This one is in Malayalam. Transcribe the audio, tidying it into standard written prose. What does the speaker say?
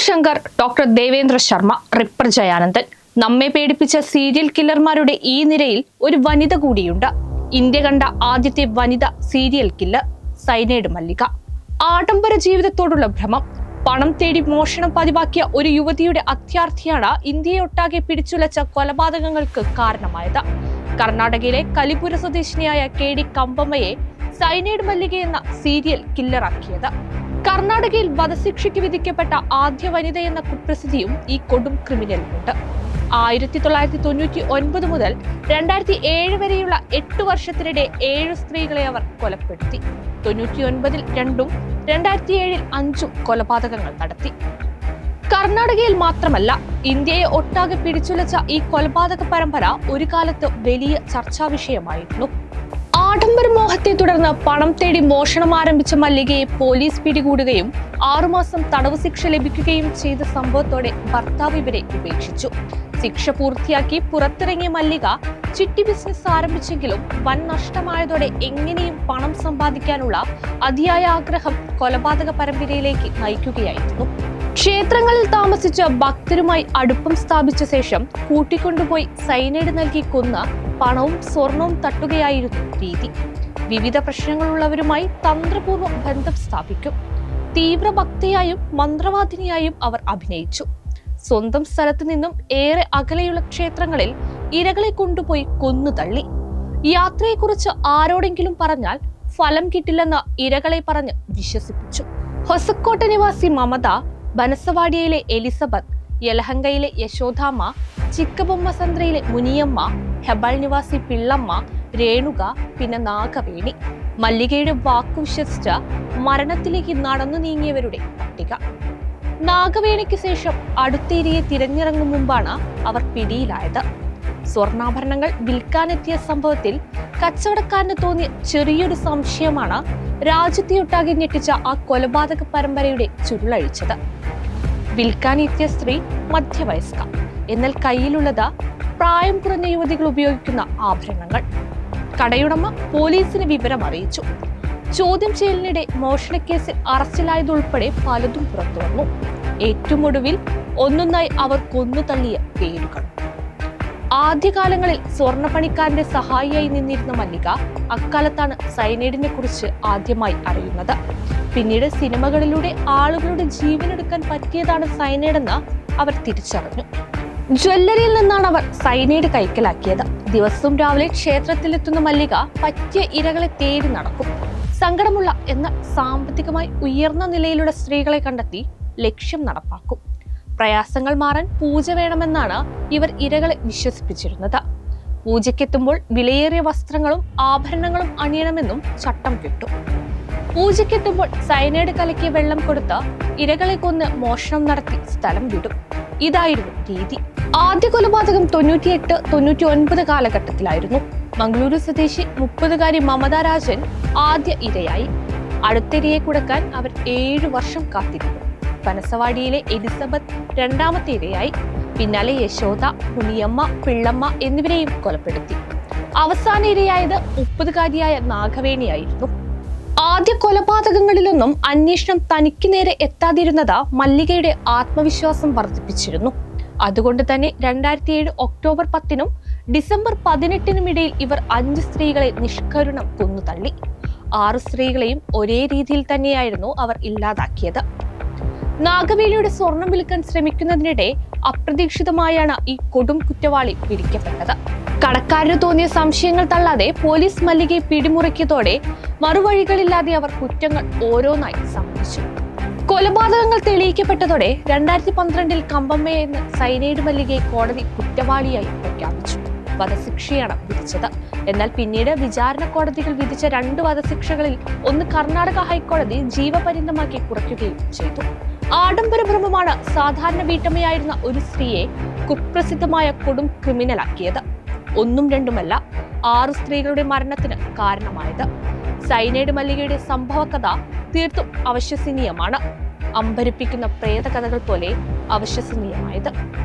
Shankar, doctor Devendra Sharma, ripper Jayanandan. നമ്മെ പേടിപ്പിച്ച സീരിയൽ കില്ലർമാരുടെ ഈ നിരയിൽ ഒരു വനിത കൂടിയുണ്ട്. ഇന്ത്യ കണ്ട ആദ്യത്തെ വനിത സീരിയൽ കില്ലർ സൈനൈഡ് മല്ലിക. ആഡംബര ജീവിതത്തോടുള്ള ഭ്രമം, പണം തേടി മോഷണം പതിവാക്കിയ ഒരു യുവതിയുടെ അത്യാർത്ഥിയാണ് ഇന്ത്യയെ ഒട്ടാകെ പിടിച്ചുലച്ച കൊലപാതകങ്ങൾക്ക് കാരണമായത്. കർണാടകയിലെ കലിപുര സ്വദേശിനിയായ KD കമ്പമ്മയെ സൈനൈഡ് മല്ലിക എന്ന സീരിയൽ കില്ലറാക്കിയത്. കർണാടകയിൽ വധശിക്ഷയ്ക്ക് വിധിക്കപ്പെട്ട ആദ്യ വനിത എന്ന കുപ്രസിദ്ധിയും ഈ കൊടും ക്രിമിനലിനുണ്ട്. 1999 മുതൽ 2007 വരെയുള്ള 8 വർഷത്തിനിടെ 7 സ്ത്രീകളെ അവർ കൊലപ്പെടുത്തി. 99-ൽ 2-ഉം 2007-ൽ 5-ഉം കൊലപാതകങ്ങൾ നടത്തി. കർണാടകയിൽ മാത്രമല്ല, ഇന്ത്യയെ ഒട്ടാകെ പിടിച്ചുലച്ച ഈ കൊലപാതക പരമ്പര ഒരു കാലത്ത് വലിയ ചർച്ചാ വിഷയമായിരുന്നു. ആഡംബര മോഹത്തെ തുടർന്ന് പണം തേടി മോഷണം ആരംഭിച്ച മല്ലികയെ പോലീസ് പിടികൂടുകയും 6 മാസം തടവ് ശിക്ഷ ലഭിക്കുകയും ചെയ്ത സംഭവത്തോടെ ഭർത്താവ് ഇവരെ ഉപേക്ഷിച്ചു. ശിക്ഷ പൂർത്തിയാക്കി പുറത്തിറങ്ങിയ മല്ലിക ചിട്ടി ബിസിനസ് ആരംഭിച്ചെങ്കിലും വൻ നഷ്ടമായതോടെ എങ്ങനെയും പണം സമ്പാദിക്കാനുള്ള അതിയായ ആഗ്രഹം കൊലപാതക പരമ്പരയിലേക്ക് നയിക്കുകയായിരുന്നു. ക്ഷേത്രങ്ങളിൽ താമസിച്ച ഭക്തരുമായി അടുപ്പം സ്ഥാപിച്ച ശേഷം കൂട്ടിക്കൊണ്ടുപോയി സൈനൈഡ് നൽകി കൊന്ന് പണവും സ്വർണവും തട്ടുകയായിരുന്നു രീതി. വിവിധ പ്രശ്നങ്ങളുള്ളവരുമായി തന്ത്രപൂർവ്വം ബന്ധം സ്ഥാപിക്കും. തീവ്ര ഭക്തിയായും മന്ത്രവാദിനിയായും അവർ അഭിനയിച്ചു. സ്വന്തം സ്ഥലത്തു നിന്നും ഏറെ അകലെയുള്ള ക്ഷേത്രങ്ങളിൽ ഇരകളെ കൊണ്ടുപോയി കൊന്നു തള്ളി. യാത്രയെക്കുറിച്ച് ആരോടെങ്കിലും പറഞ്ഞാൽ ഫലം കിട്ടില്ലെന്ന് ഇരകളെ പറഞ്ഞ് വിശ്വസിപ്പിച്ചു. ഹൊസക്കോട്ട നിവാസി മമത, ബനസവാടിയിലെ എലിസബത്ത്, യലഹങ്കയിലെ യശോദാമ്മ, ചിക്കബൊമ്മസന്ദ്രയിലെ മുനിയമ്മ, ഹെബാൾ നിവാസി പിള്ളമ്മ, രേണുക, പിന്നെ നാഗവേണി. മല്ലികയുടെ വാക്കു വിശ്വസിച്ച മരണത്തിലേക്ക് നടന്നു നീങ്ങിയവരുടെ പട്ടിക. നാഗവേണിക്ക് ശേഷം അടുത്തേരിയെ തിരഞ്ഞിറങ്ങും മുമ്പാണ് അവർ പിടിയിലായത്. സ്വർണ്ണാഭരണങ്ങൾ വിൽക്കാനെത്തിയ സംഭവത്തിൽ കച്ചവടക്കാരന് തോന്നിയ ചെറിയൊരു സംശയമാണ് രാജ്യത്തെയൊട്ടാകെ ഞെട്ടിച്ച ആ കൊലപാതക പരമ്പരയുടെ ചുരുളഴിച്ചത്. വിൽക്കാനെത്തിയ സ്ത്രീ മധ്യവയസ്ക, എന്നാൽ കയ്യിലുള്ളത് പ്രായം കുറഞ്ഞ യുവതികൾ ഉപയോഗിക്കുന്ന ആഭരണങ്ങൾ. കടയുടമ പോലീസിന് വിവരം അറിയിച്ചു. ചോദ്യം ചെയ്യലിനിടെ മോഷണക്കേസിൽ അറസ്റ്റിലായതുൾപ്പെടെ പലതും പുറത്തു വന്നു. ഏറ്റവും ഒടുവിൽ ഒന്നൊന്നായി അവർ കൊന്നു തള്ളിയ പേരുകൾ. ആദ്യകാലങ്ങളിൽ സ്വർണ്ണപ്പണിക്കാരന്റെ സഹായിയായി നിന്നിരുന്ന മല്ലിക അക്കാലത്താണ് സൈനൈഡിനെ കുറിച്ച് ആദ്യമായി അറിയുന്നത്. പിന്നീട് സിനിമകളിലൂടെ ആളുകളുടെ ജീവനെടുക്കാൻ പറ്റിയതാണ് സൈനൈഡെന്ന് അവർ തിരിച്ചറിഞ്ഞു. ജ്വല്ലറിയിൽ നിന്നാണ് അവർ സൈനൈഡ് കൈക്കലാക്കിയത്. ദിവസവും രാവിലെ ക്ഷേത്രത്തിലെത്തുന്ന മല്ലിക പറ്റിയ ഇരകളെ തേടി നടക്കും. സങ്കടമുള്ള എന്നാൽ സാമ്പത്തികമായി ഉയർന്ന നിലയിലുള്ള സ്ത്രീകളെ കണ്ടെത്തി ലക്ഷ്യം നടപ്പാക്കും. പ്രയാസങ്ങൾ മാറാൻ പൂജ വേണമെന്നാണ് ഇവർ ഇരകളെ വിശ്വസിപ്പിച്ചിരുന്നത്. പൂജയ്ക്കെത്തുമ്പോൾ വിലയേറിയ വസ്ത്രങ്ങളും ആഭരണങ്ങളും അണിയണമെന്നും ചട്ടം കിട്ടും. പൂജയ്ക്കെത്തുമ്പോൾ സൈനൈഡ് കലക്കിയ വെള്ളം കൊടുത്ത് ഇരകളെ കൊന്ന് മോഷണം നടത്തി സ്ഥലം വിടും. ഇതായിരുന്നു രീതി. ആദ്യ കൊലപാതകം 98-99 കാലഘട്ടത്തിലായിരുന്നു. മംഗളൂരു സ്വദേശി 30-കാരി മമത രാജൻ ആദ്യ ഇരയായി. അടുത്തിരയെ കുടക്കാൻ അവർ 7 വർഷം കാത്തിരുന്നു. ബനസവാടിയിലെ എലിസബത്ത് രണ്ടാമത്തെ ഇരയായി. പിന്നാലെ യശോദ, മുനിയമ്മ, പിള്ളമ്മ എന്നിവരെയും കൊലപ്പെടുത്തി. അവസാന ഇരയായത് 30-കാരിയായ നാഗവേണിയായിരുന്നു. ആദ്യ കൊലപാതകങ്ങളിലൊന്നും അന്വേഷണം തനിക്ക് നേരെ എത്താതിരുന്നത് മല്ലികയുടെ ആത്മവിശ്വാസം വർദ്ധിപ്പിച്ചിരുന്നു. അതുകൊണ്ട് തന്നെ 2007 ഒക്ടോബർ 10-നും ഡിസംബർ 18-നും ഇടയിൽ ഇവർ 5 സ്ത്രീകളെ നിഷ്കരുണം കൊന്നു തള്ളി. 6 സ്ത്രീകളെയും ഒരേ രീതിയിൽ തന്നെയായിരുന്നു അവർ ഇല്ലാതാക്കിയത്. നാഗവേണിയുടെ സ്വർണം വിൽക്കാൻ ശ്രമിക്കുന്നതിനിടെ അപ്രതീക്ഷിതമായാണ് ഈ കൊടും കുറ്റവാളി പിടിക്കപ്പെട്ടത്. കടക്കാരന് തോന്നിയ സംശയങ്ങൾ തള്ളാതെ പോലീസ് മല്ലികയെ പിടിമുറുക്കിയതോടെ മറുവഴികളില്ലാതെ അവർ കുറ്റങ്ങൾ ഓരോന്നായി സമ്മതിച്ചു. കൊലപാതകങ്ങൾ തെളിയിക്കപ്പെട്ടതോടെ 2012-ൽ കമ്പമ്മയെ എന്ന സൈനൈഡ് മല്ലികയെ കോടതി കുറ്റവാളിയായി പ്രഖ്യാപിച്ചു. വധശിക്ഷയാണ് വിധിച്ചത്. എന്നാൽ പിന്നീട് വിചാരണ കോടതികൾ വിധിച്ച 2 വധശിക്ഷകളിൽ ഒന്ന് കർണാടക ഹൈക്കോടതി ജീവപര്യന്തമാക്കി കുറയ്ക്കുകയും ചെയ്തു. ആഡംബര ഭ്രമമാണ് സാധാരണ വീട്ടമ്മയായിരുന്ന ഒരു സ്ത്രീയെ കുപ്രസിദ്ധമായ കൊടും ക്രിമിനലാക്കിയത്. 1ഉം 2ഉമല്ല, 6 സ്ത്രീകളുടെ മരണത്തിന് കാരണമായത്. സൈനൈഡ് മല്ലികയുടെ സംഭവ കഥ തീർത്തും അവിശ്വസനീയമാണ്. അമ്പരിപ്പിക്കുന്ന പ്രേതകഥകൾ പോലെ അവിശ്വസനീയമായത്.